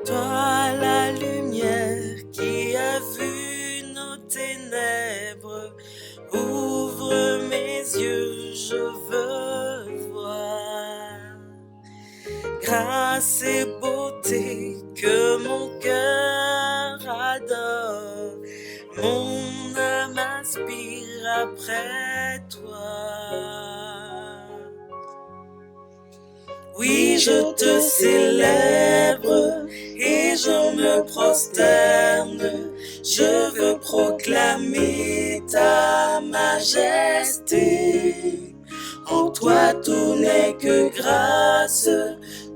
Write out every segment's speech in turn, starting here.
Toi, la lumière qui a vu nos ténèbres, ouvre mes yeux, je veux voir grâce et beauté que mon cœur adore. Mon âme aspire après toi. Oui, je te célèbre et je me prosterne. Je veux proclamer ta majesté. En toi tout n'est que grâce,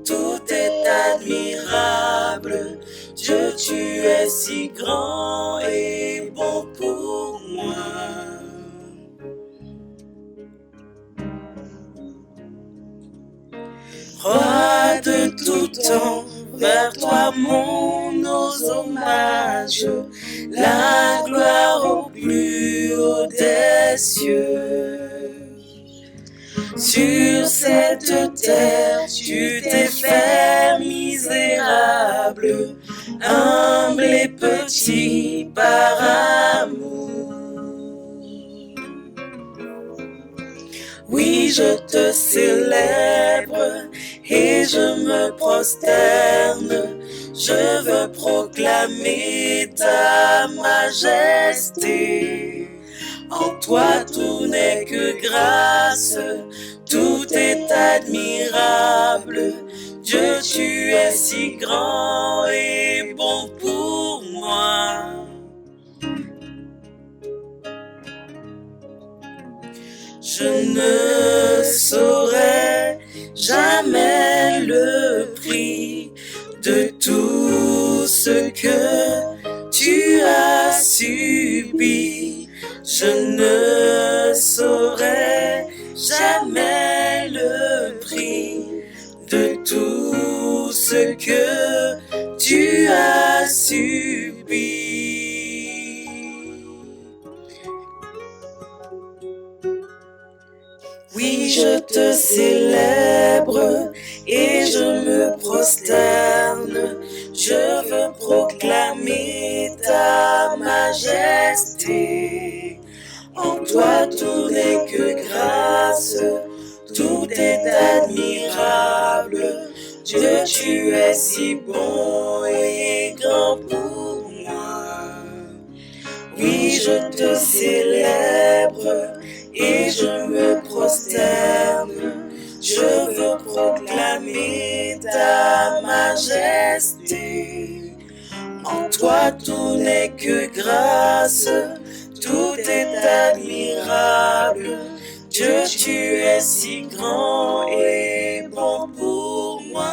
tout est admirable. Dieu, tu es si grand et bon pour moi. Roi de tout temps, vers toi nos hommages, la gloire au plus haut des cieux. Sur cette terre, tu t'es fait misérable, humble et petit par amour. Oui, je te célèbre et je me prosterne. Je veux proclamer ta majesté. En toi tout n'est que grâce, tout est admirable. Dieu, tu es si grand et bon pour moi. Je ne saurais jamais le prix de tout ce que tu as subi. Je ne saurais jamais le prix de tout ce que tu as subi. Oui, je te célèbre et je me prosterne. Je veux proclamer ta majesté. En toi tout n'est que grâce, tout est admirable. Dieu, tu es si bon et grand pour moi. Oui, je te célèbre et je me prosterne. Je veux proclamer ta majesté. En toi tout n'est que grâce, tout est admirable. Dieu, tu es si grand et bon pour moi.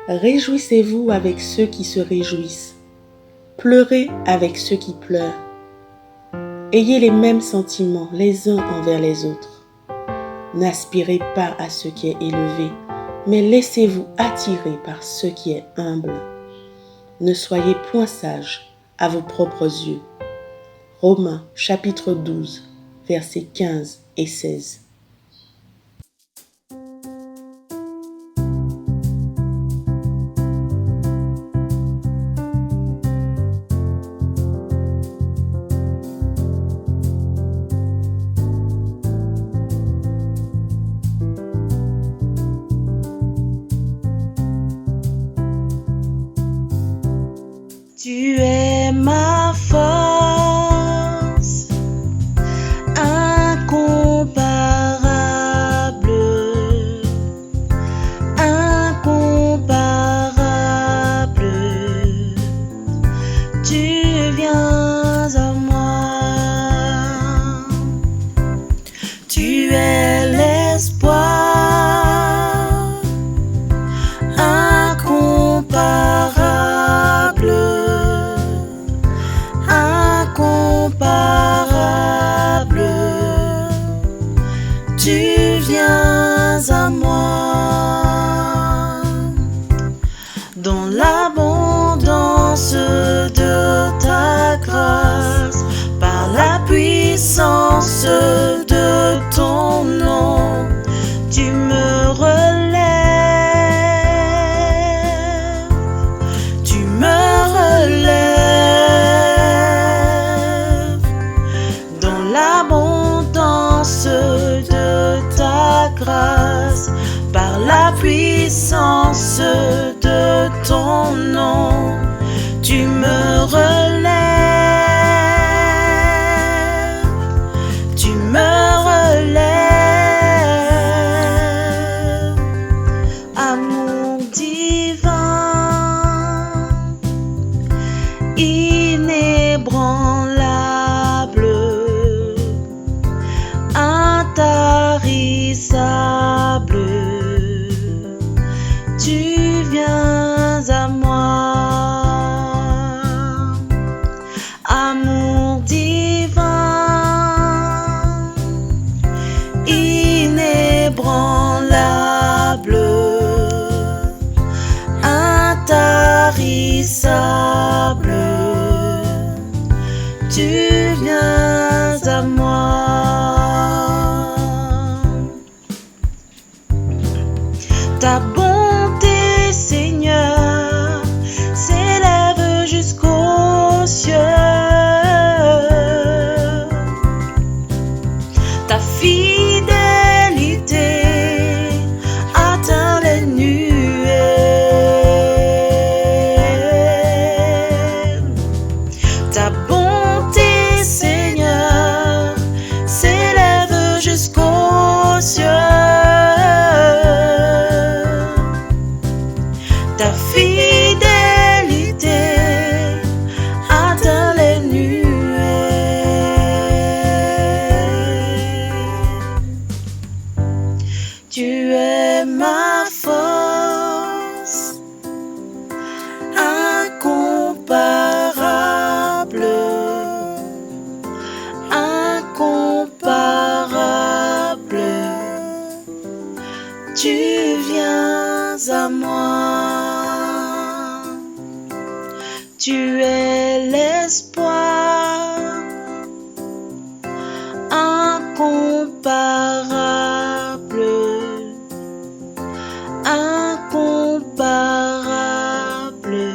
Réjouissez-vous avec ceux qui se réjouissent. Pleurez avec ceux qui pleurent. Ayez les mêmes sentiments les uns envers les autres. N'aspirez pas à ce qui est élevé, mais laissez-vous attirer par ce qui est humble. Ne soyez point sages à vos propres yeux. Romains chapitre 12, versets 15 et 16. Tu es ma force incomparable. inébranlable, intarissable, tu viens à moi. Amour divin, inébranlable, intarissable, tu viens à moi. Ta bonté, Seigneur, s'élève jusqu'aux cieux. Ta fidélité atteint les nuées. Ta bonté, Seigneur, s'élève jusqu'aux cieux. Ta fidélité atteint les nuées. Tu es ma force incomparable, incomparable. Tu viens à moi. Tu es l'espoir incomparable, incomparable.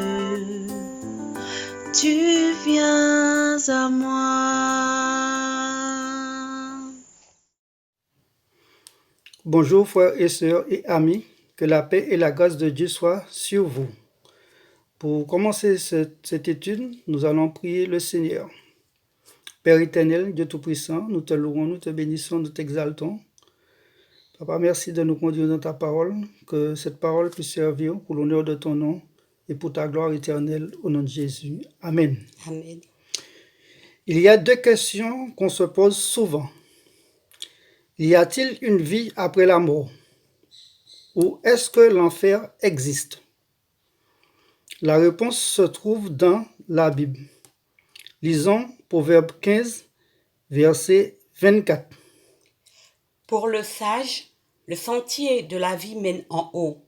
Tu viens à moi. Bonjour frères et sœurs et amis, que la paix et la grâce de Dieu soient sur vous. Pour commencer cette étude, nous allons prier le Seigneur. Père éternel, Dieu Tout-Puissant, nous te louons, nous te bénissons, nous t'exaltons. Papa, merci de nous conduire dans ta parole, que cette parole puisse servir pour l'honneur de ton nom et pour ta gloire éternelle, au nom de Jésus. Amen. Amen. Il y a deux questions qu'on se pose souvent. Y a-t-il une vie après la mort? Ou est-ce que l'enfer existe? La réponse se trouve dans la Bible. Lisons Proverbe 15, verset 24. Pour le sage, le sentier de la vie mène en haut,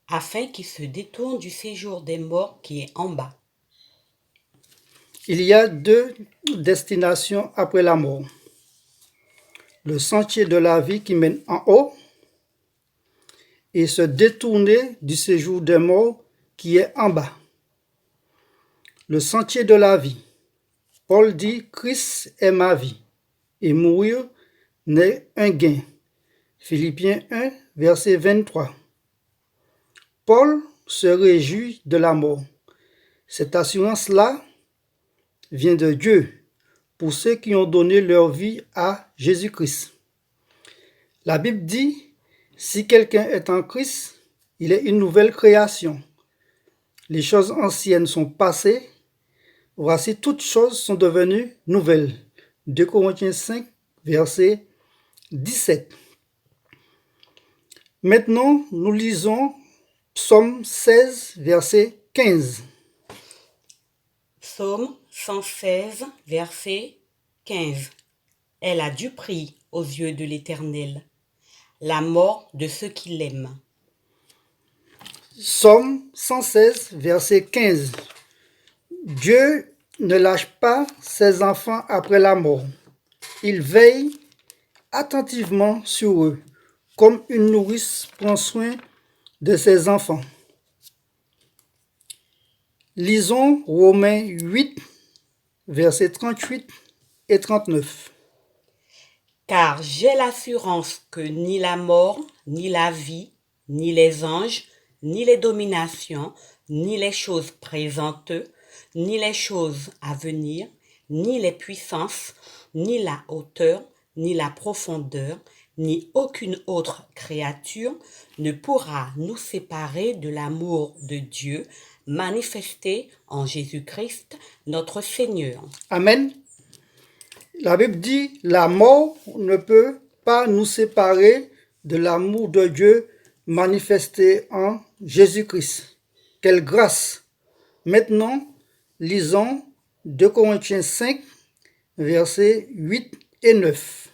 afin qu'il se détourne du séjour des morts qui est en bas. Il y a deux destinations après la mort. Le sentier de la vie qui mène en haut et se détourner du séjour des morts qui est en bas. Le sentier de la vie. Paul dit « Christ est ma vie et mourir n'est un gain ». Philippiens 1, verset 23. Paul se réjouit de la mort. Cette assurance-là vient de Dieu pour ceux qui ont donné leur vie à Jésus-Christ. La Bible dit, si quelqu'un est en Christ, il est une nouvelle création. Les choses anciennes sont passées, voici toutes choses sont devenues nouvelles. 2 Corinthiens 5, verset 17. Maintenant, nous lisons Psaume 16, verset 15. Psaume 116, verset 15. Elle a du prix aux yeux de l'Éternel, la mort de ceux qui l'aiment. Psaume 116, verset 15. Dieu ne lâche pas ses enfants après la mort. Il veille attentivement sur eux, comme une nourrice prend soin de ses enfants. Lisons Romains 8, versets 38 et 39. Car j'ai l'assurance que ni la mort, ni la vie, ni les anges, ni les dominations, ni les choses présentes, ni les choses à venir, ni les puissances, ni la hauteur, ni la profondeur, ni aucune autre créature ne pourra nous séparer de l'amour de Dieu manifesté en Jésus-Christ, notre Seigneur. Amen. La Bible dit, la mort ne peut pas nous séparer de l'amour de Dieu manifesté en Jésus-Christ. Quelle grâce! Maintenant, lisons 2 Corinthiens 5, versets 8 et 9.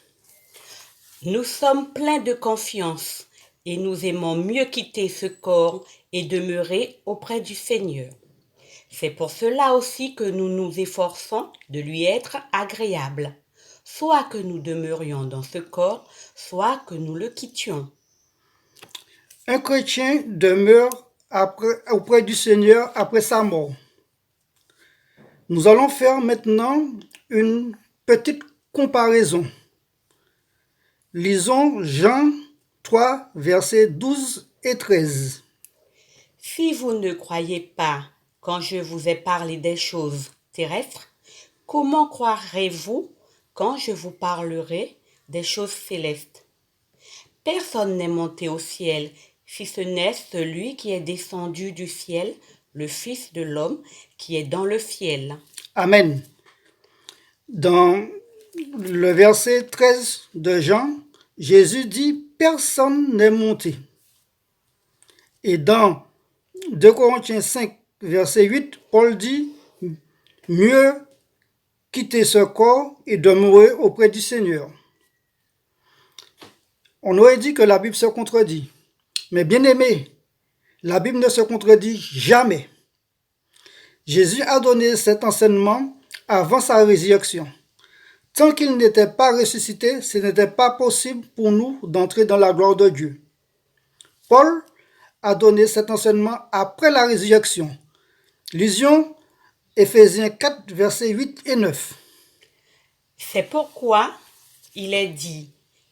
Nous sommes pleins de confiance et nous aimons mieux quitter ce corps et demeurer auprès du Seigneur. C'est pour cela aussi que nous nous efforçons de lui être agréables, soit que nous demeurions dans ce corps, soit que nous le quittions. Un chrétien demeure auprès du Seigneur après sa mort. Nous allons faire maintenant une petite comparaison. Lisons Jean 3, versets 12 et 13. Si vous ne croyez pas quand je vous ai parlé des choses terrestres, comment croirez-vous quand je vous parlerai des choses célestes? Personne n'est monté au ciel, si ce n'est celui qui est descendu du ciel, le Fils de l'homme qui est dans le ciel. Amen. Dans le verset 13 de Jean, Jésus dit « Personne n'est monté ». Et dans 2 Corinthiens 5, verset 8, Paul dit « Mieux quitter ce corps et demeurer auprès du Seigneur ». On aurait dit que la Bible se contredit. Mais bien aimé, la Bible ne se contredit jamais. Jésus a donné cet enseignement avant sa résurrection. Tant qu'il n'était pas ressuscité, ce n'était pas possible pour nous d'entrer dans la gloire de Dieu. Paul a donné cet enseignement après la résurrection. Lisons Éphésiens 4, versets 8 et 9. C'est pourquoi il est dit,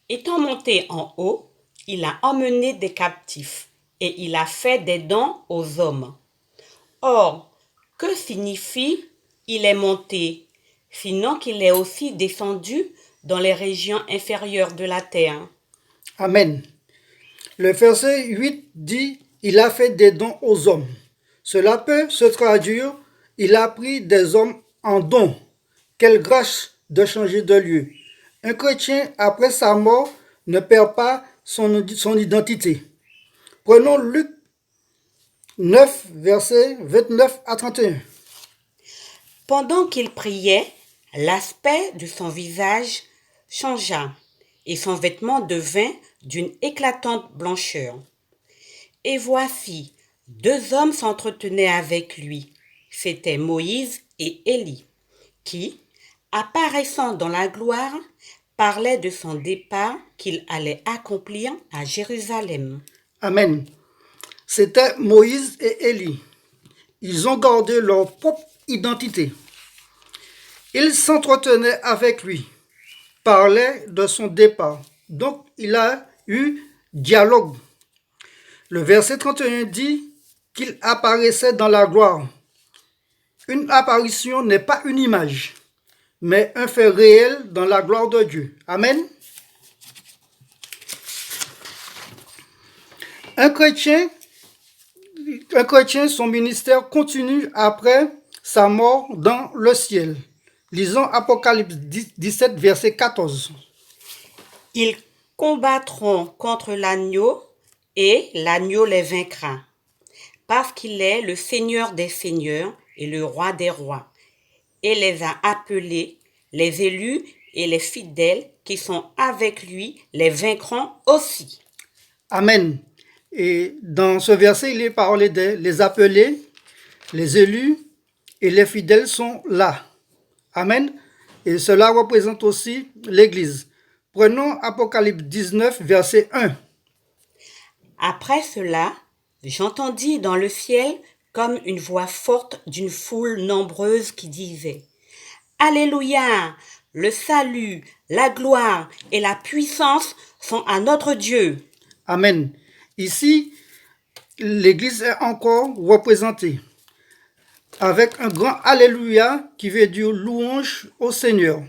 étant monté en haut, il a emmené des captifs et il a fait des dons aux hommes. Or, que signifie il est monté, sinon qu'il est aussi descendu dans les régions inférieures de la terre? Amen. Le verset 8 dit « Il a fait des dons aux hommes ». Cela peut se traduire « Il a pris des hommes en don ». Quelle grâce de changer de lieu. Un chrétien, après sa mort, ne perd pas son identité. Prenons Luc 9, versets 29 à 31. Pendant qu'il priait, l'aspect de son visage changea et son vêtement devint d'une éclatante blancheur. Et voici, 2 hommes s'entretenaient avec lui. C'étaient Moïse et Élie, qui, apparaissant dans la gloire, parlaient de son départ qu'il allait accomplir à Jérusalem. Amen. C'était Moïse et Élie. Ils ont gardé leur propre identité. Ils s'entretenaient avec lui, parlaient de son départ. Donc, il a eu dialogue. Le verset 31 dit qu'il apparaissait dans la gloire. Une apparition n'est pas une image, mais un fait réel dans la gloire de Dieu. Amen. Un chrétien, son ministère continue après sa mort dans le ciel. Lisons Apocalypse 17, verset 14. Ils combattront contre l'agneau et l'agneau les vaincra, parce qu'il est le Seigneur des seigneurs et le Roi des rois, et les a appelés, les élus et les fidèles qui sont avec lui les vaincront aussi. Amen. Et dans ce verset, il est parlé de les appelés, les élus et les fidèles sont là. Amen. Et cela représente aussi l'Église. Prenons Apocalypse 19, verset 1. Après cela, j'entendis dans le ciel comme une voix forte d'une foule nombreuse qui disait « Alléluia! Le salut, la gloire et la puissance sont à notre Dieu. » Amen. Ici, l'Église est encore représentée avec un grand Alléluia qui veut dire louange au Seigneur.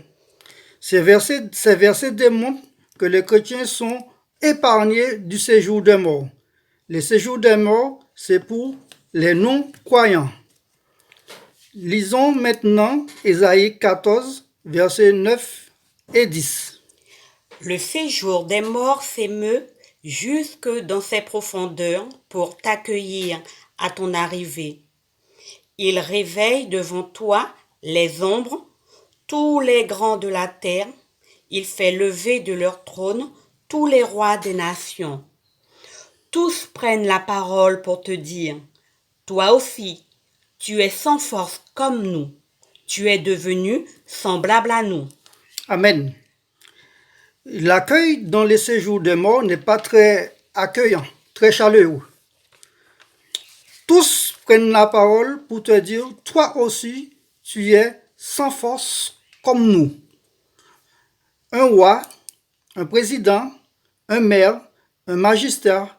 Ces versets démontrent que les chrétiens sont épargnés du séjour des morts. Le séjour des morts, c'est pour les non-croyants. Lisons maintenant Ésaïe 14, versets 9 et 10. Le séjour des morts s'émeut jusque dans ses profondeurs pour t'accueillir à ton arrivée. Il réveille devant toi les ombres, tous les grands de la terre. Il fait lever de leur trône tous les rois des nations. Tous prennent la parole pour te dire, toi aussi, tu es sans force comme nous. Tu es devenu semblable à nous. Amen. L'accueil dans les séjours des morts n'est pas très accueillant, très chaleureux. Tous prennent la parole pour te dire, toi aussi, tu es sans force comme nous. Un roi, un président, un maire, un magistrat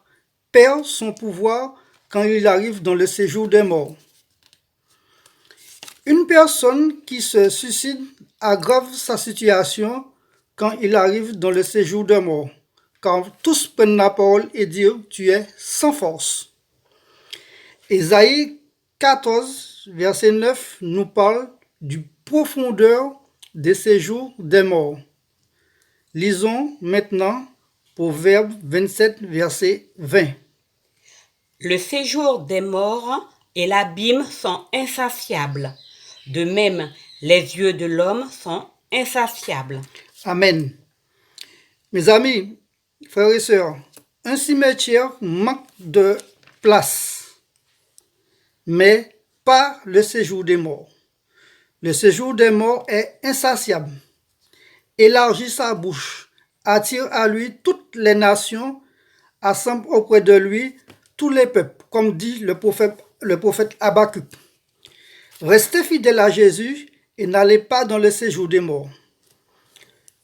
perd son pouvoir quand il arrive dans le séjour des morts. Une personne qui se suicide aggrave sa situation quand il arrive dans le séjour des morts, car tous prennent la parole et disent « tu es sans force ». Ésaïe 14, verset 9 nous parle du profondeur des séjours des morts. Lisons maintenant Proverbe 27, verset 20. Le séjour des morts et l'abîme sont insatiables. De même, les yeux de l'homme sont insatiables. Amen. Mes amis, frères et sœurs, un cimetière manque de place, mais pas le séjour des morts. Le séjour des morts est insatiable. Élargit sa bouche, attire à lui toutes les nations, assemble auprès de lui tous les peuples, comme dit le prophète Habakkuk. Restez fidèles à Jésus et n'allez pas dans le séjour des morts.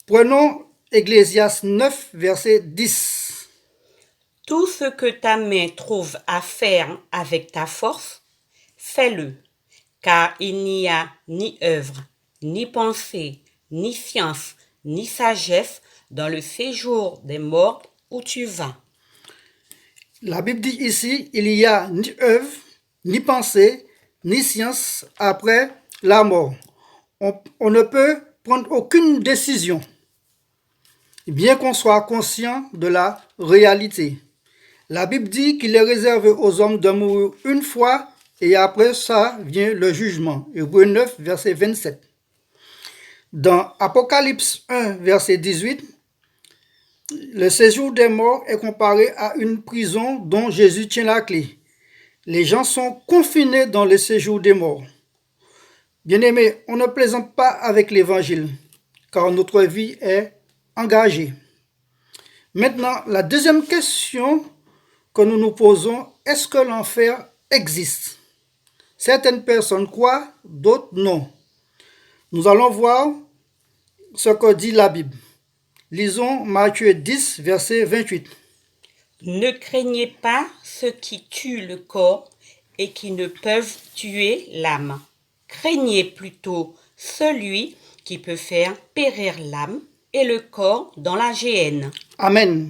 Prenons Ecclésiaste 9, verset 10. Tout ce que ta main trouve à faire avec ta force, fais-le, car il n'y a ni œuvre, ni pensée, ni science, ni sagesse dans le séjour des morts où tu vas. La Bible dit ici, il n'y a ni œuvre, ni pensée, ni science après la mort. On ne peut prendre aucune décision, bien qu'on soit conscient de la réalité. La Bible dit qu'il est réservé aux hommes de mourir une fois et après ça vient le jugement. Hébreux 9, verset 27. Dans Apocalypse 1, verset 18, le séjour des morts est comparé à une prison dont Jésus tient la clé. Les gens sont confinés dans le séjour des morts. Bien-aimés, on ne plaisante pas avec l'évangile, car notre vie est engagée. Maintenant, la deuxième question que nous nous posons, est-ce que l'enfer existe? Certaines personnes croient, d'autres non. Nous allons voir ce que dit la Bible. Lisons Matthieu 10, verset 28. Ne craignez pas ceux qui tuent le corps et qui ne peuvent tuer l'âme. Craignez plutôt celui qui peut faire périr l'âme et le corps dans la géhenne. Amen.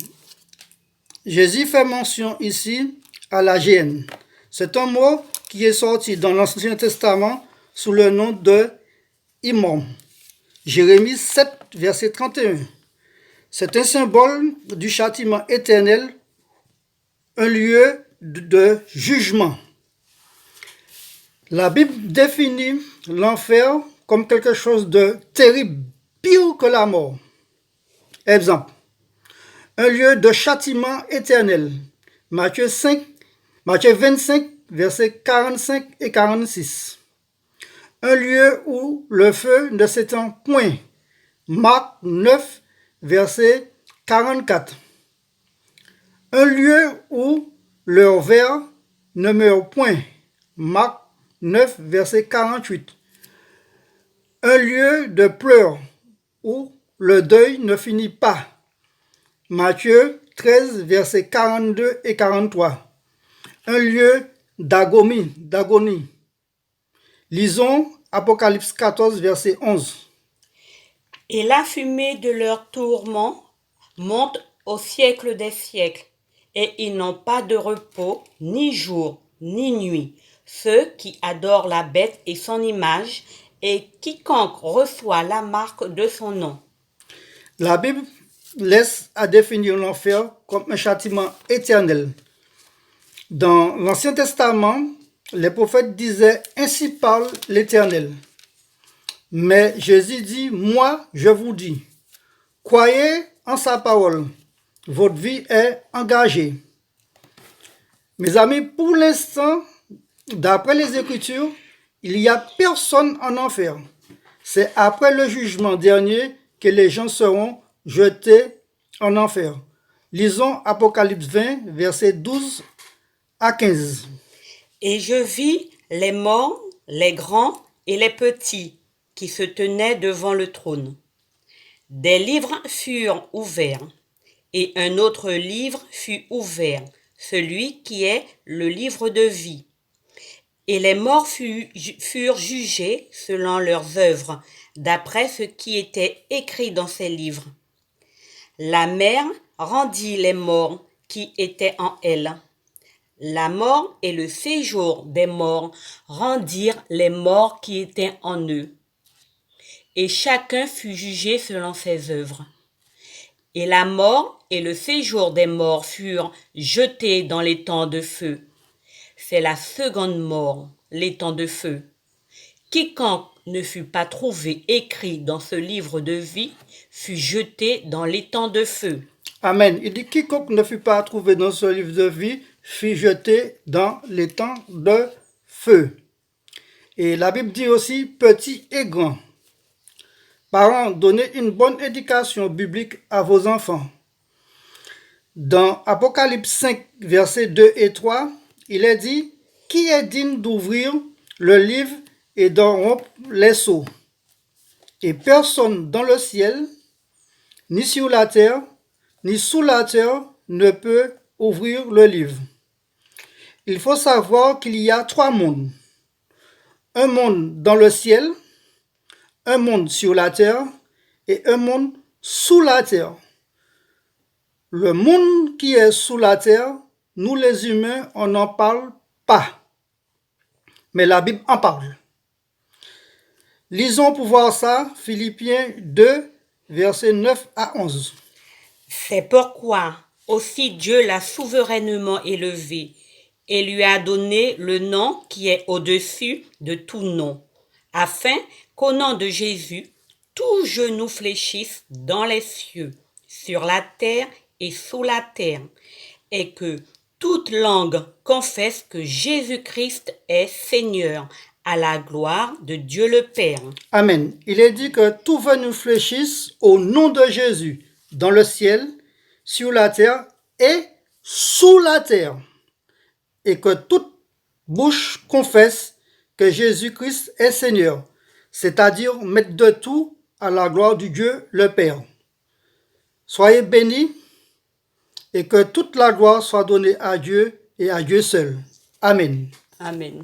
Jésus fait mention ici à la géhenne. C'est un mot qui est sorti dans l'Ancien Testament sous le nom de Imom. Jérémie 7, verset 31. C'est un symbole du châtiment éternel, un lieu de jugement. La Bible définit l'enfer comme quelque chose de terrible, pire que la mort. Exemple, un lieu de châtiment éternel. Matthieu 25, versets 45 et 46. Un lieu où le feu ne s'étend point. Marc 9, verset 44. Un lieu où leur ver ne meurt point. Marc 9, verset 48. Un lieu de pleurs où le deuil ne finit pas. Matthieu 13, versets 42 et 43. Un lieu d'agonie. Lisons Apocalypse 14, verset 11. Et la fumée de leur tourment monte au siècle des siècles, et ils n'ont pas de repos, ni jour, ni nuit, ceux qui adorent la bête et son image, et quiconque reçoit la marque de son nom. La Bible laisse à définir l'enfer comme un châtiment éternel. Dans l'Ancien Testament, les prophètes disaient « Ainsi parle l'Éternel ». Mais Jésus dit « Moi, je vous dis, croyez en sa parole, votre vie est engagée ». Mes amis, pour l'instant, d'après les Écritures, il n'y a personne en enfer. C'est après le jugement dernier que les gens seront jetés en enfer. Lisons Apocalypse 20, versets 12 à 15. Et je vis les morts, les grands et les petits, qui se tenaient devant le trône. Des livres furent ouverts, et un autre livre fut ouvert, celui qui est le livre de vie. Et les morts furent jugés selon leurs œuvres, d'après ce qui était écrit dans ces livres. La mer rendit les morts qui étaient en elle. La mort et le séjour des morts rendirent les morts qui étaient en eux. Et chacun fut jugé selon ses œuvres. Et la mort et le séjour des morts furent jetés dans les temps de feu. C'est la seconde mort, les temps de feu. Quiconque ne fut pas trouvé écrit dans ce livre de vie fut jeté dans les temps de feu. Amen. Il dit quiconque ne fut pas trouvé dans ce livre de vie fut jeté dans les temps de feu. Et la Bible dit aussi petit et grand. Parents, donnez une bonne éducation biblique à vos enfants. Dans Apocalypse 5, versets 2 et 3, il est dit « Qui est digne d'ouvrir le livre et d'en rompre les sceaux ?» Et personne dans le ciel, ni sur la terre, ni sous la terre ne peut ouvrir le livre. Il faut savoir qu'il y a 3 mondes. Un monde dans le ciel, un monde sur la terre et un monde sous la terre. Le monde qui est sous la terre, nous les humains, on n'en parle pas. Mais la Bible en parle. Lisons pour voir ça, Philippiens 2, versets 9 à 11. C'est pourquoi aussi Dieu l'a souverainement élevé et lui a donné le nom qui est au-dessus de tout nom, afin qu'au nom de Jésus, tout genou fléchisse dans les cieux, sur la terre et sous la terre, et que toute langue confesse que Jésus-Christ est Seigneur, à la gloire de Dieu le Père. Amen. Il est dit que tout genou fléchisse au nom de Jésus, dans le ciel, sur la terre et sous la terre, et que toute bouche confesse que Jésus-Christ est Seigneur, c'est-à-dire mettre de tout à la gloire du Dieu le Père. Soyez bénis et que toute la gloire soit donnée à Dieu et à Dieu seul. Amen. Amen.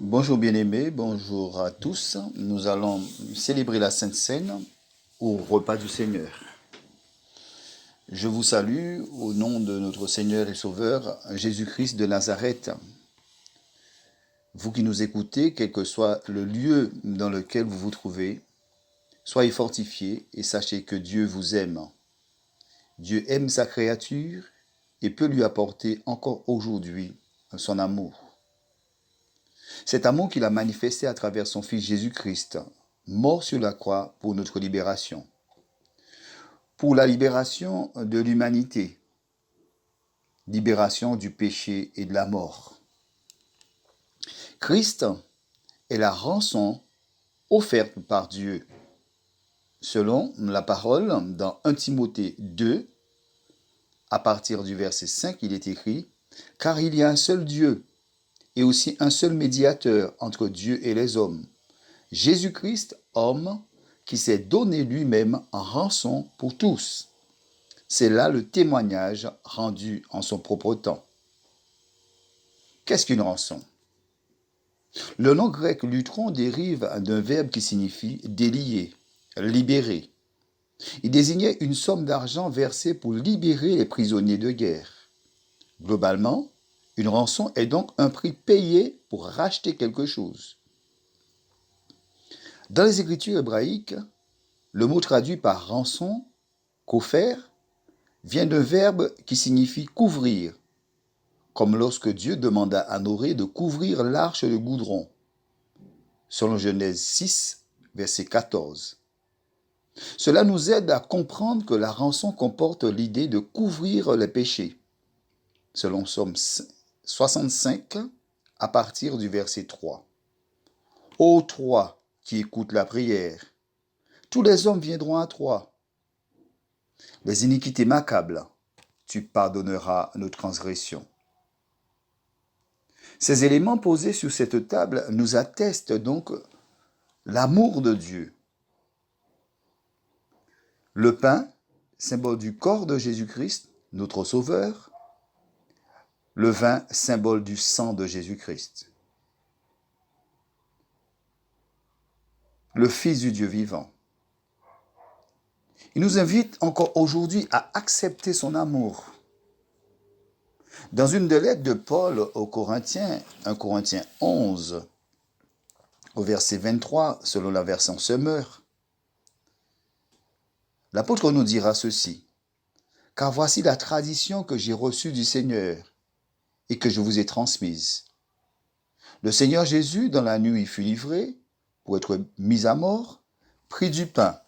Bonjour bien-aimés, bonjour à tous. Nous allons célébrer la Sainte Seine au repas du Seigneur. Je vous salue au nom de notre Seigneur et Sauveur Jésus-Christ de Nazareth. Vous qui nous écoutez, quel que soit le lieu dans lequel vous vous trouvez, soyez fortifiés et sachez que Dieu vous aime. Dieu aime sa créature et peut lui apporter encore aujourd'hui son amour. Cet amour qu'il a manifesté à travers son Fils Jésus-Christ, mort sur la croix pour notre libération, pour la libération de l'humanité, libération du péché et de la mort. Christ est la rançon offerte par Dieu. Selon la parole, dans 1 Timothée 2, à partir du verset 5, il est écrit « Car il y a un seul Dieu et aussi un seul médiateur entre Dieu et les hommes, Jésus-Christ, homme, qui s'est donné lui-même en rançon pour tous. C'est là le témoignage rendu en son propre temps. » Qu'est-ce qu'une rançon? Le nom grec lutron dérive d'un verbe qui signifie délier, libérer. Il désignait une somme d'argent versée pour libérer les prisonniers de guerre. Globalement, une rançon est donc un prix payé pour racheter quelque chose. Dans les Écritures hébraïques, le mot traduit par rançon, kopher, vient d'un verbe qui signifie couvrir, comme lorsque Dieu demanda à Noé de couvrir l'arche de goudron, selon Genèse 6, verset 14. Cela nous aide à comprendre que la rançon comporte l'idée de couvrir les péchés, selon Psaume 65, à partir du verset 3. Ô toi qui écoutes la prière, tous les hommes viendront à toi. Les iniquités m'accablent, tu pardonneras nos transgressions. Ces éléments posés sur cette table nous attestent donc l'amour de Dieu. Le pain, symbole du corps de Jésus-Christ, notre Sauveur. Le vin, symbole du sang de Jésus-Christ. Le Fils du Dieu vivant. Il nous invite encore aujourd'hui à accepter son amour. Dans une des lettres de Paul aux Corinthiens, 1 Corinthiens 11, au verset 23, selon la version Semeur, l'apôtre nous dira ceci. « Car voici la tradition que j'ai reçue du Seigneur et que je vous ai transmise. Le Seigneur Jésus, dans la nuit où il fut livré, pour être mis à mort, prit du pain. »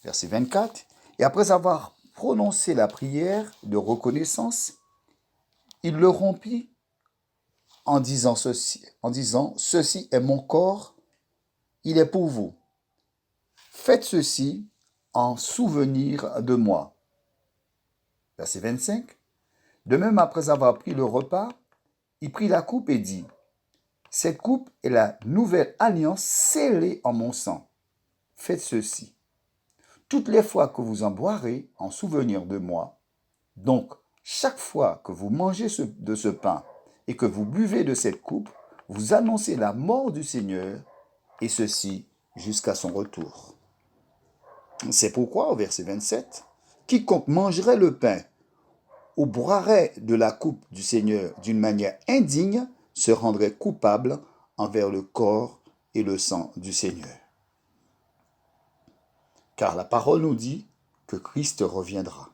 Verset 24. « Et après avoir prononcé la prière de reconnaissance, il le rompit en disant ceci, ceci est mon corps, il est pour vous. Faites ceci en souvenir de moi. » Verset 25. De même, après avoir pris le repas, il prit la coupe et dit, « Cette coupe est la nouvelle alliance scellée en mon sang. Faites ceci. Toutes les fois que vous en boirez en souvenir de moi, donc chaque fois que vous mangez de ce pain et que vous buvez de cette coupe, vous annoncez la mort du Seigneur, et ceci jusqu'à son retour. » C'est pourquoi, au verset 27, « Quiconque mangerait le pain ou boirait de la coupe du Seigneur d'une manière indigne se rendrait coupable envers le corps et le sang du Seigneur. » Car la parole nous dit que Christ reviendra.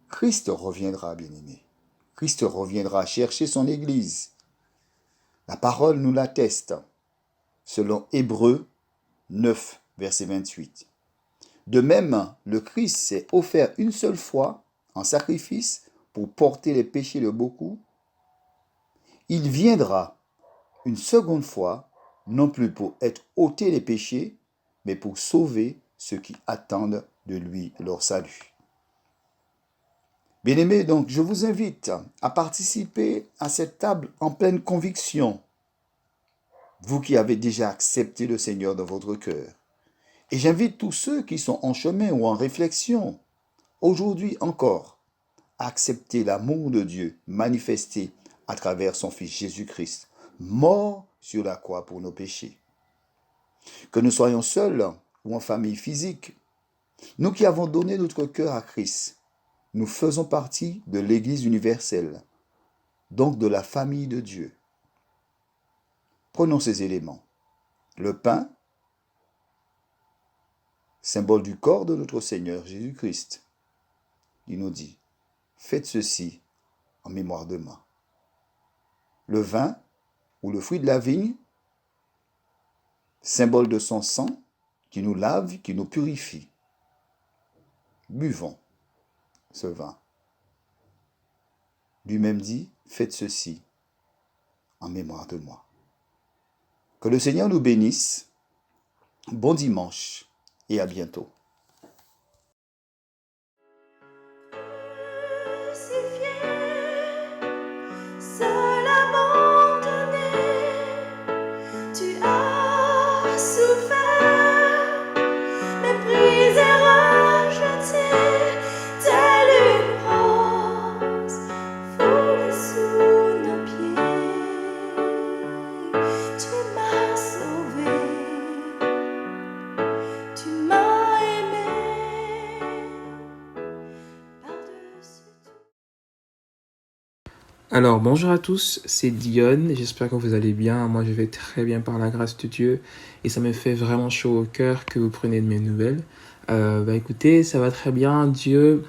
Christ reviendra, bien-aimés. Christ reviendra chercher son Église. La parole nous l'atteste, selon Hébreux 9, verset 28. De même, le Christ s'est offert une seule fois en sacrifice pour porter les péchés de beaucoup. Il viendra une seconde fois, non plus pour être ôté les péchés, mais pour sauver ceux qui attendent de lui leur salut. Bien-aimés, donc, je vous invite à participer à cette table en pleine conviction, vous qui avez déjà accepté le Seigneur dans votre cœur. Et j'invite tous ceux qui sont en chemin ou en réflexion, aujourd'hui encore, à accepter l'amour de Dieu manifesté à travers son Fils Jésus-Christ, mort sur la croix pour nos péchés. Que nous soyons seuls ou en famille physique, nous qui avons donné notre cœur à Christ, nous faisons partie de l'Église universelle, donc de la famille de Dieu. Prenons ces éléments. Le pain, symbole du corps de notre Seigneur Jésus-Christ. Il nous dit, faites ceci en mémoire de moi. Le vin, ou le fruit de la vigne, symbole de son sang, qui nous lave, qui nous purifie. Buvons ce vin. Lui-même dit, faites ceci en mémoire de moi. Que le Seigneur nous bénisse Bon dimanche et à bientôt. Seul abandonné, tu as souffert, méprisé, rejeté, telle une rose foulée sous nos pieds. Tu m'as sauvé, tu m'as aimé par-dessus tout. Alors, bonjour à tous, c'est Dion, j'espère que vous allez bien. Moi, je vais très bien par la grâce de Dieu et ça me fait vraiment chaud au cœur que vous preniez de mes nouvelles. Écoutez, ça va très bien. Dieu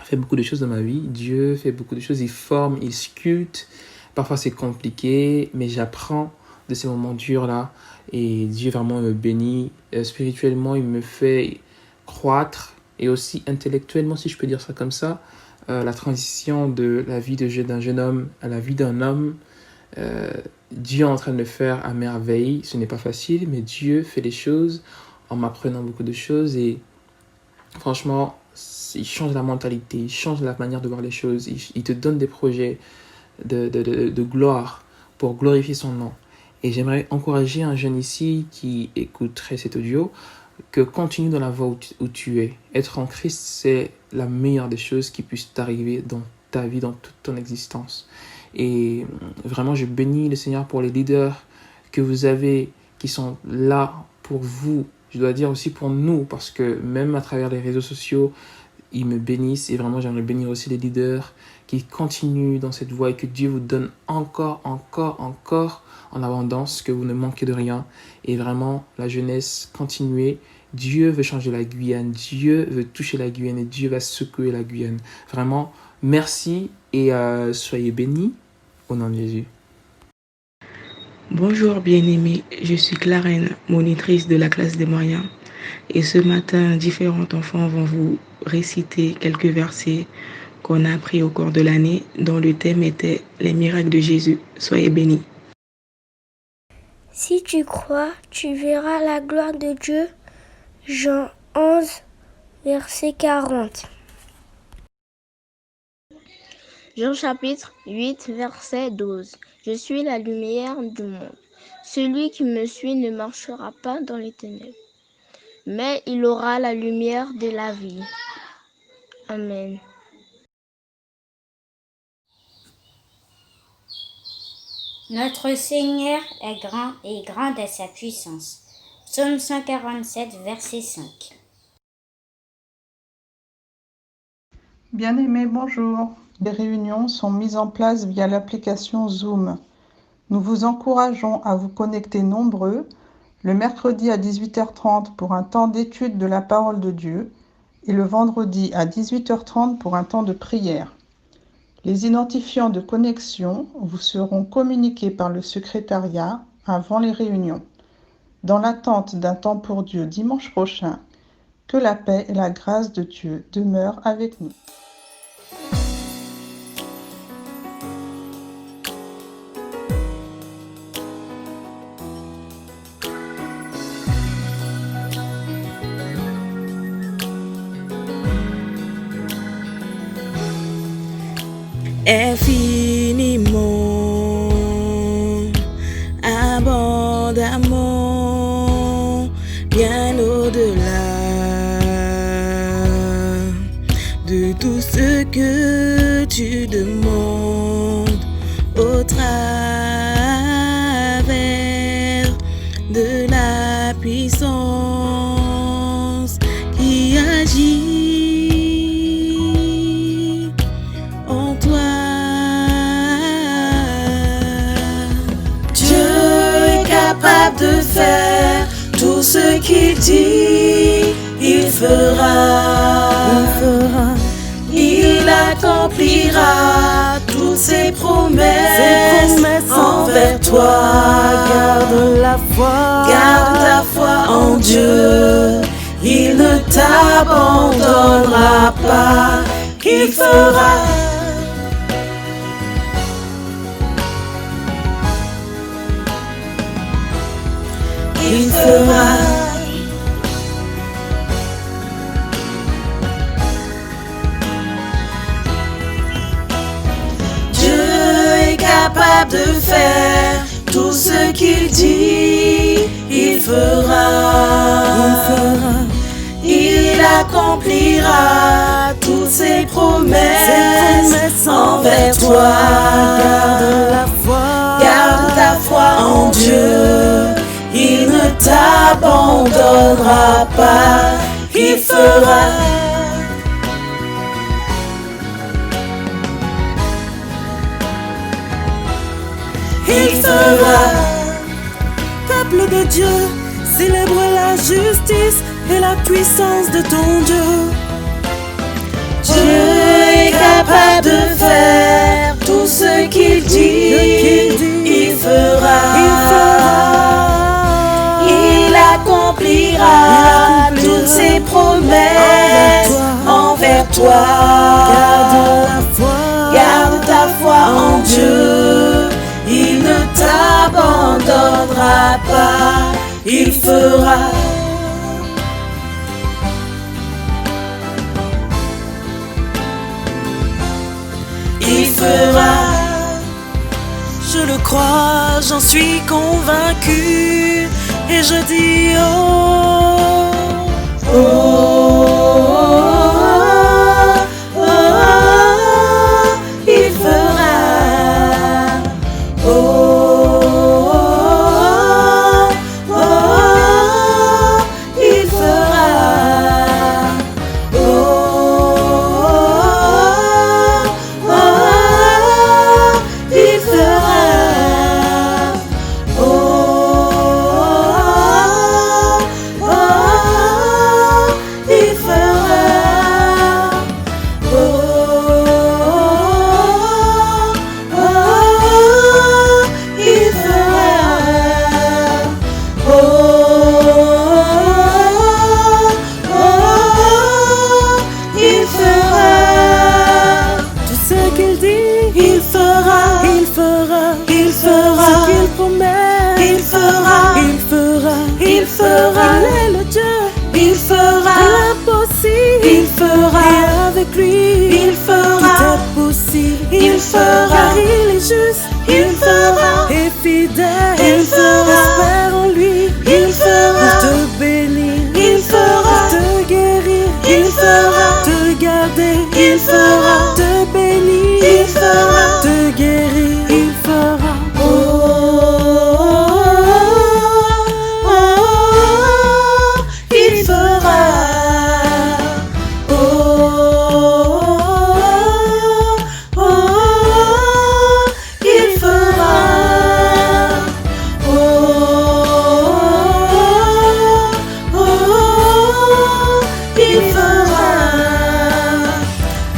fait beaucoup de choses dans ma vie. Dieu fait beaucoup de choses, il forme, il sculpte. Parfois, c'est compliqué, mais j'apprends de ces moments durs-là et Dieu vraiment me bénit. Spirituellement, il me fait croître et aussi intellectuellement, si je peux dire ça comme ça. La transition de la vie d'un jeune homme à la vie d'un homme, Dieu est en train de le faire à merveille. Ce n'est pas facile, mais Dieu fait les choses en m'apprenant beaucoup de choses et franchement, il change la mentalité, il change la manière de voir les choses, il te donne des projets de gloire pour glorifier son nom. Et j'aimerais encourager un jeune ici qui écouterait cet audio que continue dans la voie où tu es. Être en Christ, c'est la meilleure des choses qui puissent t'arriver dans ta vie, dans toute ton existence. Et vraiment, je bénis le Seigneur pour les leaders que vous avez, qui sont là pour vous. Je dois dire aussi pour nous, parce que même à travers les réseaux sociaux, ils me bénissent. Et vraiment, j'aimerais bénir aussi les leaders qui continuent dans cette voie et que Dieu vous donne encore en abondance, que vous ne manquez de rien. Et vraiment, la jeunesse, continuez. Dieu veut changer la Guyane. Dieu veut toucher la Guyane et Dieu va secouer la Guyane. Vraiment, merci et soyez bénis au nom de Jésus. Bonjour bien-aimés, je suis Clarène, monitrice de la classe des moyens. Et ce matin, différents enfants vont vous réciter quelques versets qu'on a appris au cours de l'année, dont le thème était les miracles de Jésus. Soyez bénis. Si tu crois, tu verras la gloire de Dieu. Jean 11, verset 40. Jean chapitre 8, verset 12. Je suis la lumière du monde. Celui qui me suit ne marchera pas dans les ténèbres, mais il aura la lumière de la vie. Amen. Notre Seigneur est grand et grande est sa puissance. Psaume 147, verset 5. Bien-aimés, bonjour. Les réunions sont mises en place via l'application Zoom. Nous vous encourageons à vous connecter nombreux le mercredi à 18h30 pour un temps d'étude de la parole de Dieu et le vendredi à 18h30 pour un temps de prière. Les identifiants de connexion vous seront communiqués par le secrétariat avant les réunions. Dans l'attente d'un temps pour Dieu dimanche prochain, que la paix et la grâce de Dieu demeurent avec nous. Infiniment, abondamment, bien au-delà de tout ce que tu demandes au travers de la puissance qui agit en toi. Capable de faire tout ce qu'il dit, il fera, il accomplira toutes ses promesses envers toi. Garde la foi en Dieu, il ne t'abandonnera pas, il fera. Il fera, capable de faire tout ce qu'il dit, il fera. Il accomplira toutes ses promesses envers toi. Garde ta foi en Dieu. Il ne t'abandonnera pas. Il fera. Il fera. Peuple de Dieu, célèbre la justice et la puissance de ton Dieu. Dieu est capable de faire tout ce qu'il dit, il fera. Il accomplira toutes ses promesses envers toi. Garde ta foi en Dieu, il ne t'abandonnera pas, il fera. Il fera. Je le crois, j'en suis convaincu, et je dis oh, Oh, oh, oh, il fera. Oh, oh, il fera. Oh, il fera. Il fera. Il est le Dieu. Il fera. L'impossible. Il fera. Et avec lui, Il fera. tout est possible. Il fera. Car il est juste. Il fera. Et fidèle. Il fera. Espère en lui. Il fera. Pour te bénir. Il fera. Pour te guérir. Il fera. Te garder. Il fera. Te bénir. Il fera. Te guérir. Il fera. Oh, oh, oh, il fera. Oh, oh, oh, il fera. Oh, oh, il fera.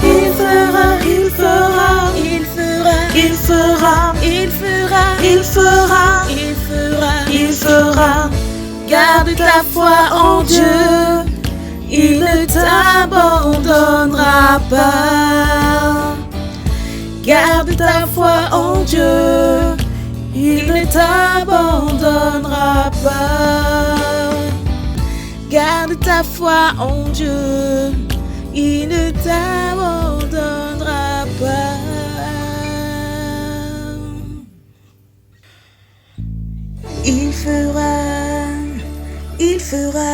Il fera. Il fera. Il fera. Il fera. Il fera. Il fera. Il fera. Il fera. Garde ta foi en Dieu. Il ne t'abandonnera pas. Garde ta foi en Dieu. Il ne t'abandonnera pas. Garde ta foi en Dieu. Il ne t'abandonnera pas. Il fera. Il fera.